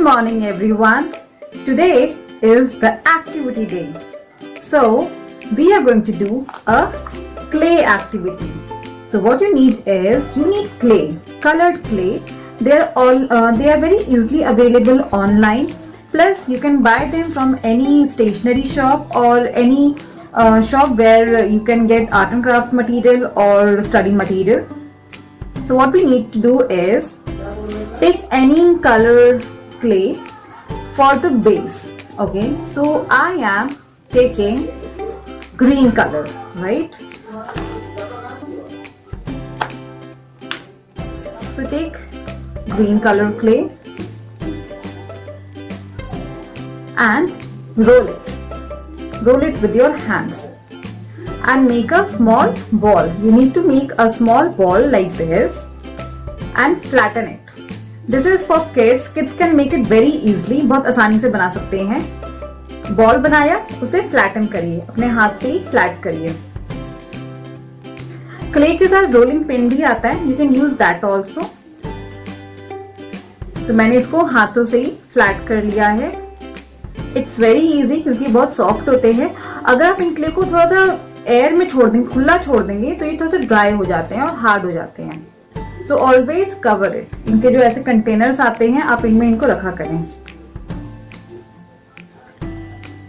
Good morning everyone. Today is the activity day. So we are going to do a clay activity. So what you need is clay, colored clay. They are very easily available online. Plus you can buy them from any stationery shop or any shop where you can get art and craft material or study material. So what we need to do is take any colored clay for the base. Okay, so I am taking green color, right? So take green color clay and roll it with your hands and make a small ball. You need to make a small ball like this and flatten it. This is for kids. Kids can make it very easily. बहुत आसानी से बना सकते हैं. Ball बनाया, उसे flatten करिए, अपने हाथ पे ही फ्लैट करिए. क्ले के साथ रोलिंग पिन भी आता है. You can use that also. तो मैंने इसको हाथों से ही फ्लैट कर लिया है. इट्स वेरी इजी क्योंकि बहुत सॉफ्ट होते हैं. अगर आप इन क्ले को थोड़ा सा एयर में छोड़ देंगे, खुला छोड़ देंगे, तो ये थोड़ा सा ड्राई हो जाते हैं और हार्ड हो जाते हैं. So always cover it. इनके जो ऐसे कंटेनर्स आते हैं, आप इनमें इनको रखा करें.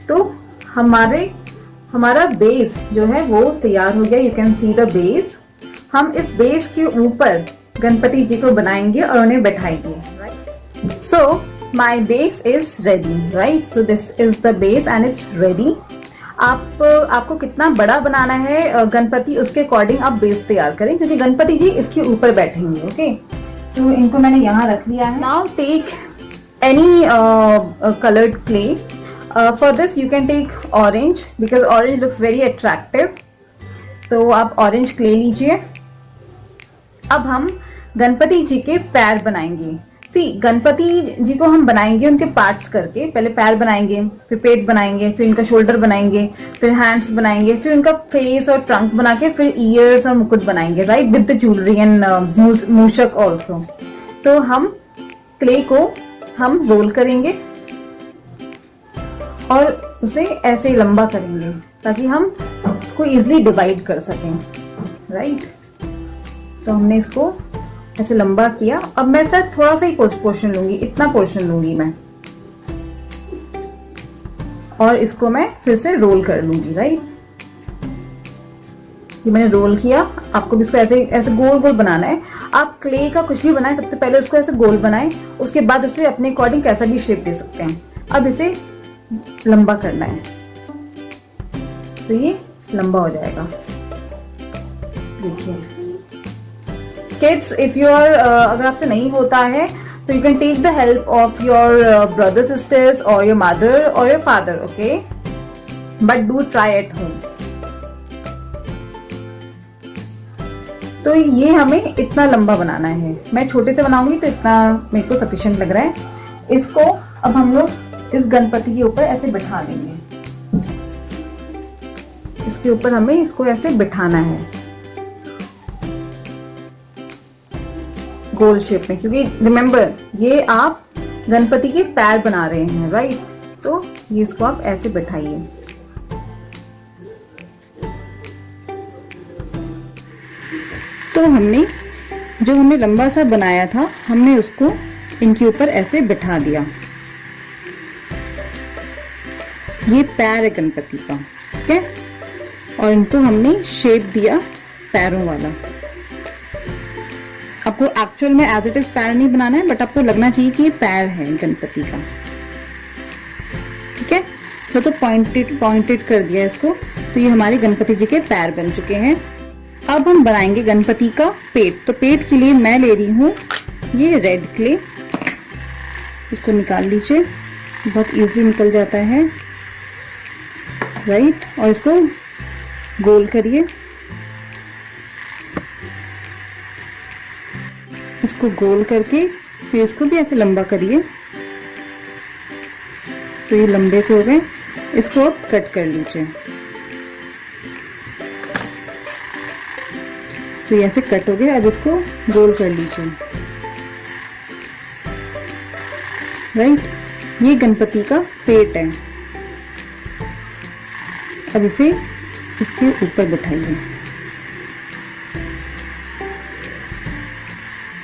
तो हमारा बेस जो है वो तैयार हो गया. You can see the base. हम इस बेस के ऊपर गणपति जी को बनाएंगे और उन्हें बैठाएंगे. सो my base is ready, right? So this is the base and it's ready. आपको कितना बड़ा बनाना है गणपति, उसके अकॉर्डिंग आप बेस तैयार करें क्योंकि गणपति जी इसके ऊपर बैठेंगे. ओके, तो इनको मैंने यहाँ रख लिया है. Now take any colored clay. For this you can take orange because orange looks very attractive. तो आप orange clay लीजिए. अब हम गणपति जी के पैर बनाएंगे. गणपति जी को हम बनाएंगे उनके पार्ट्स करके. पहले पैर बनाएंगे, फिर पेट बनाएंगे, फिर इनका शोल्डर बनाएंगे, फिर हैंड्स बनाएंगे, फिर उनका फेस और ट्रंक बना के फिर ईयर्स और मुकुट बनाएंगे, right, with the jewellery and मूषक ऑल्सो. तो हम क्ले को हम रोल करेंगे और उसे ऐसे लंबा करेंगे ताकि हम इसको इजिली डिवाइड कर सकें, राइट. तो हमने इसको ऐसे लंबा किया. अब मैं थोड़ा सा ही पोर्शन लूंगी, इतना पोर्शन लूंगी मैं, और इसको मैं फिर से रोल कर लूंगी, राइट. ये मैंने रोल किया. आपको भी इसको ऐसे ऐसे गोल गोल बनाना है. आप क्ले का कुछ भी बनाएं, सबसे पहले उसको ऐसे गोल बनाएं, उसके बाद उसे अपने अकॉर्डिंग कैसा भी शेप दे सकते हैं. अब इसे लंबा करना है तो ये लंबा हो जाएगा. देखिए किड्स, इफ यू आर अगर आपसे नहीं होता है तो you can take the help of your brother sisters और योर मदर और your father. Okay, but do try at home. तो ये हमें इतना लंबा बनाना है. मैं छोटे से बनाऊंगी तो इतना मेरे को सफिशिएंट लग रहा है. इसको अब हम लोग इस गणपति के ऊपर ऐसे बिठा देंगे. इसके ऊपर हमें इसको ऐसे बिठाना है गोल शेप में, क्योंकि रिमेम्बर ये आप गणपति के पैर बना रहे हैं, राइट. तो ये इसको आप ऐसे बिठाइए. तो हमने लंबा सा बनाया था, हमने उसको इनके ऊपर ऐसे बिठा दिया. ये पैर है गणपति का, ठीक है, और इनको हमने शेप दिया पैरों वाला. आपको एक्चुअल में एज इट इज पैर नहीं बनाना है, बट आपको लगना चाहिए कि ये पैर है गणपति का, ठीक है. तो पॉइंटेड कर दिया इसको. तो ये हमारे गणपति जी के पैर बन चुके हैं. अब हम बनाएंगे गणपति का पेट. तो पेट के लिए मैं ले रही हूँ ये रेड क्ले. इसको निकाल लीजिए, बहुत इजीली निकल जाता है, राइट. और इसको गोल करिए. इसको गोल करके फिर इसको भी ऐसे लंबा करिए. तो ये लंबे से हो गए. इसको अब कट कर लीजिए. तो ये ऐसे कट हो गया। अब इसको गोल कर लीजिए। राइट। ये गणपति का पेट है। अब इसे इसके ऊपर बिठाइए।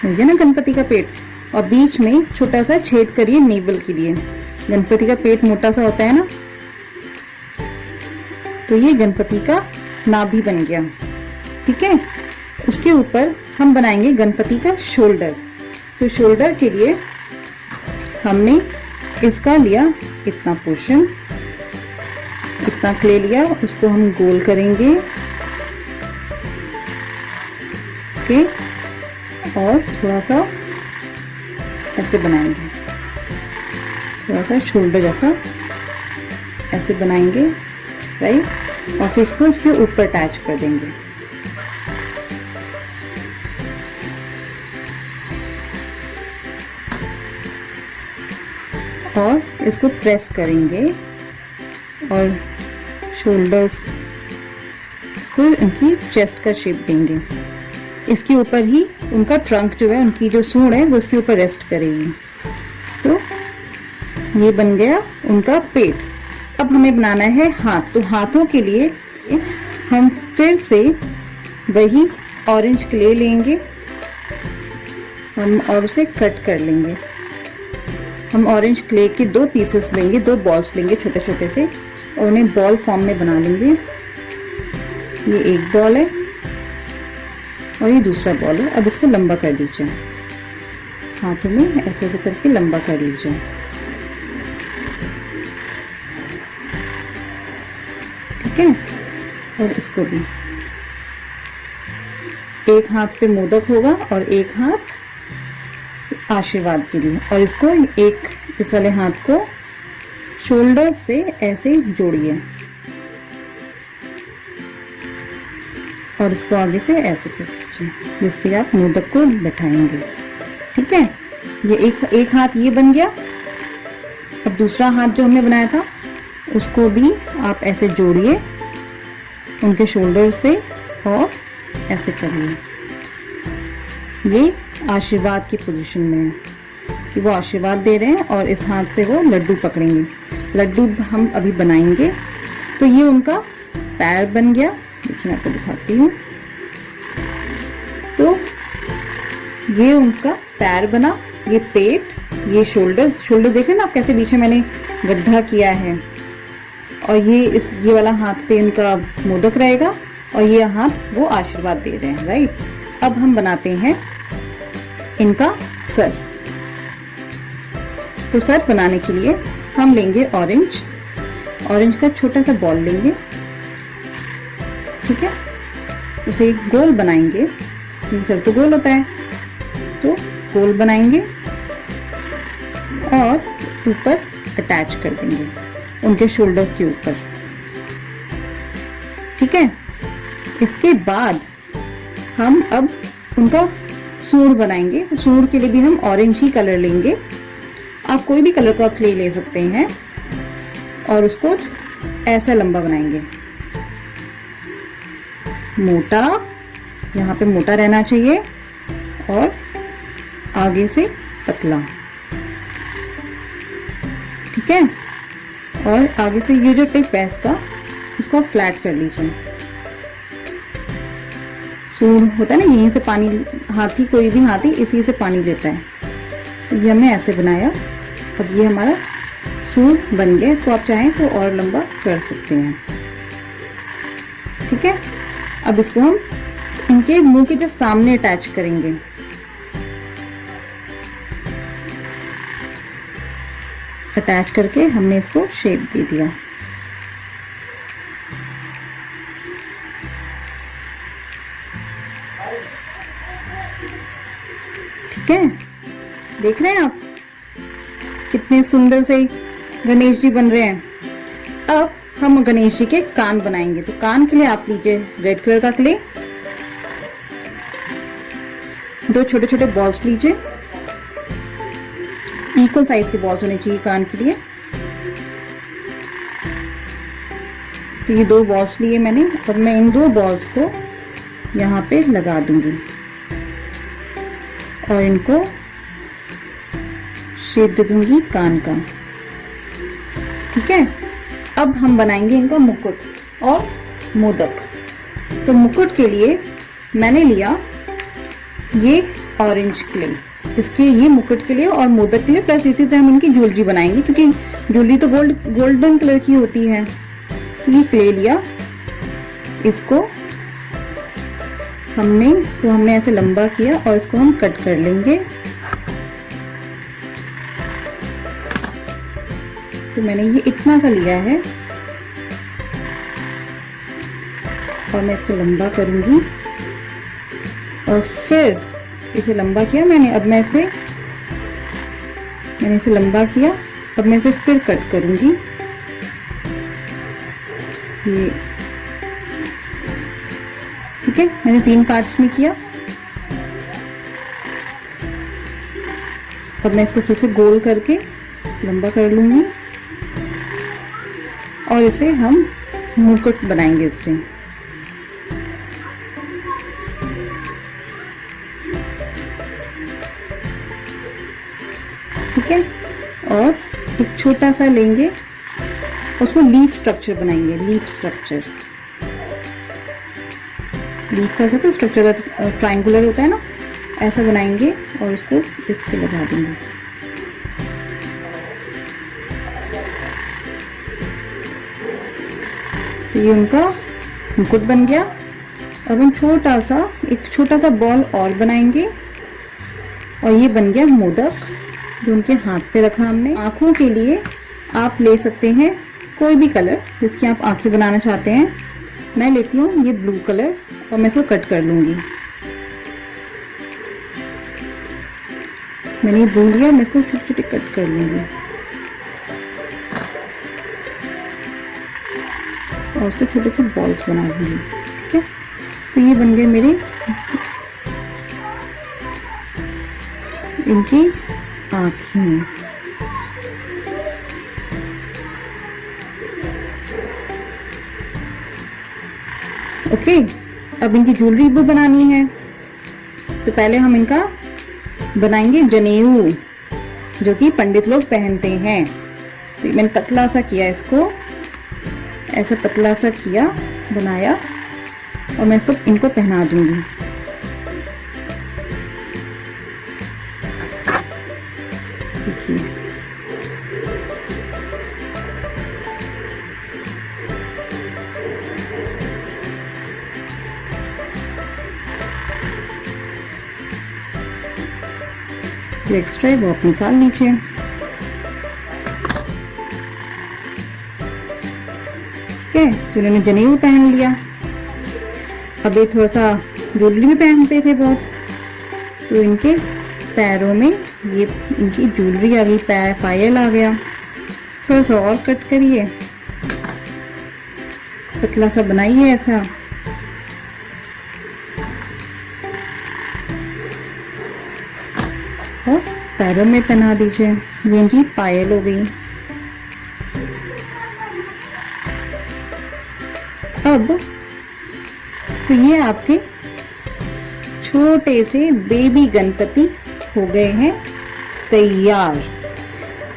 हो गया ना गणपति का पेट। और बीच में छोटा सा छेद करिए नेवल के लिए। गणपति का पेट मोटा सा होता है ना, तो ये गणपति का नाभि बन गया। ठीक है। उसके ऊपर हम बनाएंगे गणपति का शोल्डर। तो शोल्डर के लिए हमने इसका लिया इतना पोर्शन, इतना क्ले लिया, उसको हम गोल करेंगे। ओके। और थोड़ा सा ऐसे बनाएंगे, थोड़ा सा शोल्डर जैसा ऐसे बनाएंगे, राइट। और फिर इसको इसके ऊपर अटैच कर देंगे। और इसको प्रेस करेंगे और शोल्डर्स इसको इनकी चेस्ट का शेप देंगे। इसके ऊपर ही उनका ट्रंक जो है, उनकी जो सूंड है वो इसके ऊपर रेस्ट करेगी। तो ये बन गया उनका पेट। अब हमें बनाना है हाथ। तो हाथों के लिए हम फिर से वही ऑरेंज क्ले लेंगे हम और उसे कट कर लेंगे। हम ऑरेंज क्ले के 2 पीसेस लेंगे, 2 बॉल्स लेंगे छोटे छोटे से, और उन्हें बॉल फॉर्म में बना लेंगे। ये एक बॉल है और ये दूसरा बॉल है। अब इसको लंबा कर लीजिए, हाथों में ऐसे ऐसे करके लंबा कर लीजिए। ठीक है। और इसको भी एक हाथ पे मोदक होगा और एक हाथ आशीर्वाद के लिए। और इसको एक इस वाले हाथ को शोल्डर से ऐसे जोड़िए और इसको आगे से ऐसे कर दीजिए, जिस पे आप मोदक को बैठाएंगे। ठीक है। ये एक हाथ ये बन गया। अब दूसरा हाथ जो हमने बनाया था उसको भी आप ऐसे जोड़िए उनके शोल्डर से और ऐसे करिए। ये आशीर्वाद की पोजीशन में है कि वो आशीर्वाद दे रहे हैं और इस हाथ से वो लड्डू पकड़ेंगे। लड्डू हम अभी बनाएंगे। तो ये उनका पैर बन गया। देखिए मैं आपको दिखाती हूँ। तो ये उनका पैर बना, ये पेट, ये शोल्डर देख रहे हैं ना आप कैसे बीच में मैंने गड्ढा किया है। और ये वाला हाथ पे उनका मोदक रहेगा और ये हाथ वो आशीर्वाद दे रहे हैं, राइट। अब हम बनाते हैं इनका सर। तो सर बनाने के लिए हम लेंगे ऑरेंज का छोटा सा बॉल लेंगे। ठीक है। उसे गोल बनाएंगे। ये सर तो गोल होता है, तो गोल बनाएंगे और ऊपर अटैच कर देंगे उनके शोल्डर्स के ऊपर। ठीक है। इसके बाद हम अब उनका सूंड बनाएंगे। तो सूंड के लिए भी हम ऑरेंज ही कलर लेंगे। आप कोई भी कलर का क्ले ले सकते हैं और उसको ऐसा लंबा बनाएंगे। मोटा, यहाँ पे मोटा रहना चाहिए और आगे से पतला। ठीक है। और आगे से ये जो टिप है इसका, इसको फ्लैट कर लीजिए। सूंड होता है ना, यहीं से पानी, हाथी कोई भी हाथी इसी से पानी लेता है। तो ये हमने ऐसे बनाया। अब ये हमारा सूंड बन गया। इसको आप चाहें तो और लंबा कर सकते हैं। ठीक है। अब इसको हम इनके मुंह के जस्ट सामने अटैच करेंगे। अटैच करके हमने इसको शेप दे दिया। ठीक है। देख रहे हैं आप कितने सुंदर से गणेश जी बन रहे हैं। अब हम गणेश जी के कान बनाएंगे। तो कान के लिए आप लीजिए रेड कलर का क्ले, 2 छोटे छोटे बॉल्स लीजिए। इक्वल साइज के बॉल्स होने चाहिए कान के लिए। तो ये 2 बॉल्स लिए मैंने और मैं इन 2 बॉल्स को यहाँ पे लगा दूंगी और इनको शेप दे दूंगी कान का। ठीक है, अब हम बनाएंगे इनका मुकुट और मोदक। तो मुकुट के लिए मैंने लिया ये ऑरेंज क्ले, इसके ये मुकुट के लिए और मोदक के लिए, प्लस इसी से हम इनकी ज्वेलरी बनाएंगे क्योंकि ज्वेलरी तो गोल्डन कलर की होती है। तो ये क्ले लिया, इसको हमने ऐसे लंबा किया और इसको हम कट कर लेंगे। तो मैंने ये इतना सा लिया है और मैं इसको लंबा करूंगी और फिर इसे लंबा किया मैंने। अब मैंने इसे लंबा किया, अब मैं इसे फिर कट करूंगी। ये ठीक है, मैंने 3 पार्ट्स में किया। अब मैं इसको फिर से गोल करके लंबा कर लूंगी और इसे हम मुकुट बनाएंगे इससे। ठीक है, और एक छोटा सा लेंगे, उसको लीफ स्ट्रक्चर बनाएंगे। लीफ स्ट्रक्चर, लीफ का कैसा स्ट्रक्चर ट्रायंगुलर होता है ना, ऐसा बनाएंगे और इसको इस पे लगा देंगे। तो ये उनका मुकुट बन गया। अब हम एक छोटा सा बॉल और बनाएंगे और ये बन गया मोदक जो उनके हाथ पे रखा हमने। आंखों के लिए आप ले सकते हैं कोई भी कलर जिसकी आप आंखें बनाना चाहते हैं। मैं लेती हूँ ये ब्लू कलर और मैं इसको कट कर लूंगी। मैंने ये ब्लू लिया, मैं इसको छोटे छोटे कट कर लूंगी और उसको छोटे से बॉल्स बना लूंगी। ठीक है, तो ये बन गए मेरे इनकी आँखें। ओके, अब इनकी ज्वेलरी भी बनानी है। तो पहले हम इनका बनाएंगे जनेऊ, जो कि पंडित लोग पहनते हैं। तो मैंने पतला सा किया, इसको ऐसे पतला सा किया, बनाया और मैं इनको पहना दूंगी। देखिए, जो एक्स्ट्रा है वो आप निकाल लीजिए। ठीक है, तो उन्होंने जनेऊ पहन लिया। अब ये थोड़ा सा ज्वेलरी भी पहनते थे बहुत, तो इनके पैरों में ये इनकी ज्वेलरी आ गई, पायल आ गया। थोड़ा सा और कट करिए, पतला सा बनाइए ऐसा। और पैरों में पहना दीजिए, ये इनकी पायल हो गई। अब तो ये आपके छोटे से बेबी गणपति हो गए हैं तैयार।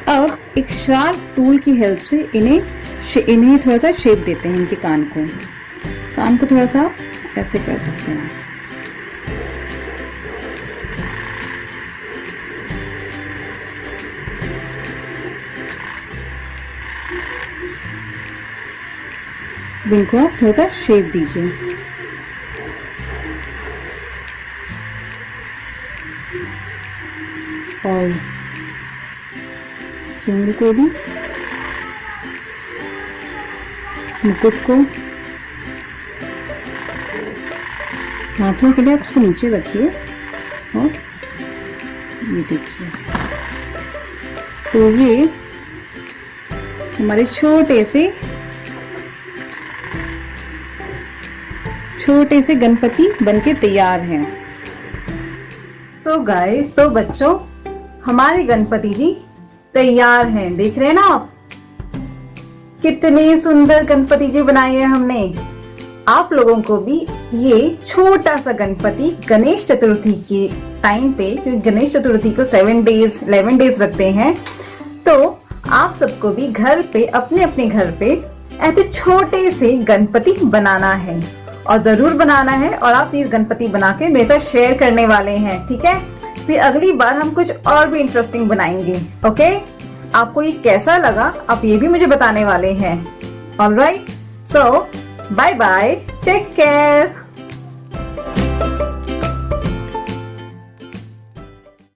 अब एक शार्प टूल की हेल्प से इन्हें थोड़ा सा शेप देते हैं। इनके कान को थोड़ा सा ऐसे कर सकते हैं। इनको आप थोड़ा सा शेप दीजिए। और सूंड को भी, मुकुट को, हाथों के लिए आप इसको नीचे रखिए और ये देखिए। तो ये हमारे छोटे से गणपति बनके तैयार हैं। तो गाइस, तो बच्चों, हमारे गणपति जी तैयार हैं। देख रहे हैं ना आप, कितने सुंदर गणपति जी बनाए हैं हमने। आप लोगों को भी ये छोटा सा गणपति गणेश चतुर्थी के टाइम पे, क्योंकि गणेश चतुर्थी को 7 डेज 11 डेज रखते हैं, तो आप सबको भी घर पे अपने अपने घर पे ऐसे छोटे से गणपति बनाना है और जरूर बनाना है। और आप ये गणपति बना के मेरे साथ शेयर करने वाले हैं, ठीक है? फिर अगली बार हम कुछ और भी इंटरेस्टिंग बनाएंगे। ओके, आपको ये कैसा लगा आप ये भी मुझे बताने वाले हैं। ऑलराइट, सो बाय बाय, टेक केयर।